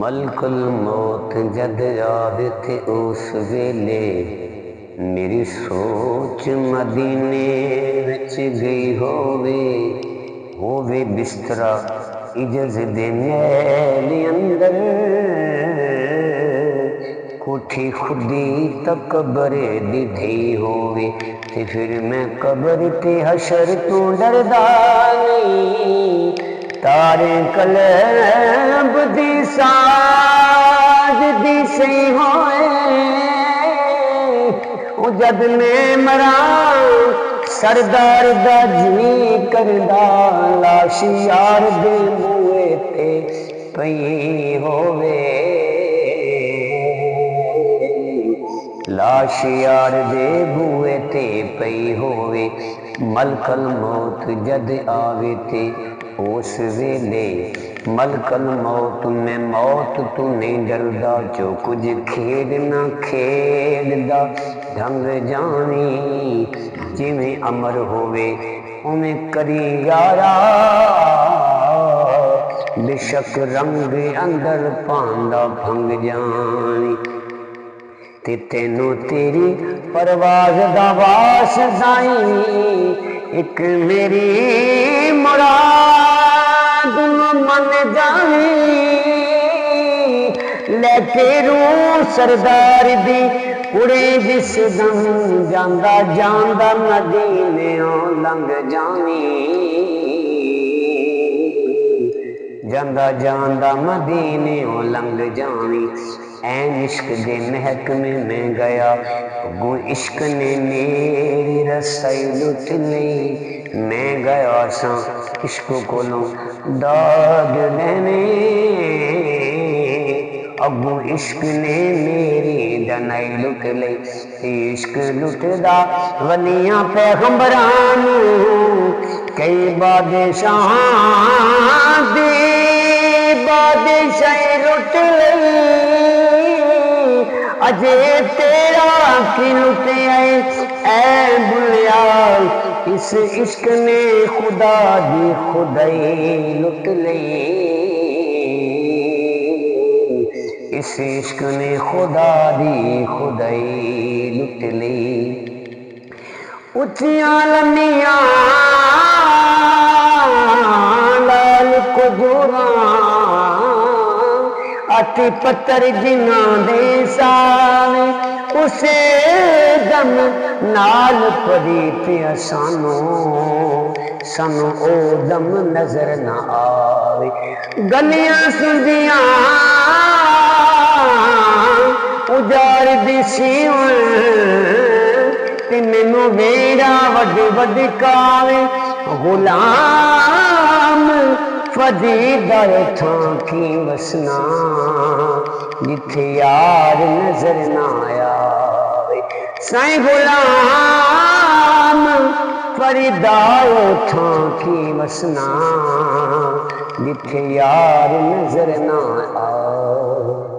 मलकुल मौत जद आवे थे उस वेले मेरी सोच मदीने विच गई होवे बिस्तरा इजज दे महल अंदर कोठी खुदी तक कब्रे दी धी होवे ते फिर मैं कब्र ते हशर तू डरदा नहीं तारे कलब दी साज दी सही होए जद मैं मरा सरदार दा जी करदा लाश यार दे मुए ते पई होवे लाश यार दे बुए ते पई होवे मलकल मौत जद आवे ते उस वेले मलकल मौत में मौत तू नहीं डरदा जो कुछ खेड ना खेडदा ढंग जानी जिमें अमर होवे उमें करी यारा बेशक रंग अंदर पांदा भंग जानी ते तेनू तेरी परवाज दा वास दाई एक मेरी मुराद मन जानी लेके रूह सरदार दी उड़े जिस दम जांदा जांदा मदीने लंघ जानी जांदा जांदा मदीने लंघ जानी ऐन इश्क दे महकमे में गया वो इश्क ने मेरी रसाई लुट ली मैं गया सा इश्क कोलों दाग लेने अगू इश्क ने मेरी दनाई लुट ली इश्क लुटदा वलियां पैगंबरां कई बादशाह दी बादशाही लुट ली अजे तेरा की लुटे ऐ बुलिया इस इश्क ने खुदा दी खुदाई लुट ली इस इश्क ने खुदा दी खुदाई लुट ली उचियां लम्मियां लाल कुजूरा अति पत्थर जिना दे सावे उसे दम नाल परी सानू सानू ओ दम नजर ना आवे गलियां सुंदियां उजाड़ दी सीवन ते मैनू वेड़ा वड वड कावे गुलाम फदीदा थां की वसना जिथे यार नजर ना आवे साईं गुलाम फरीदा थां की वसना जिथे यार नजर ना आवे।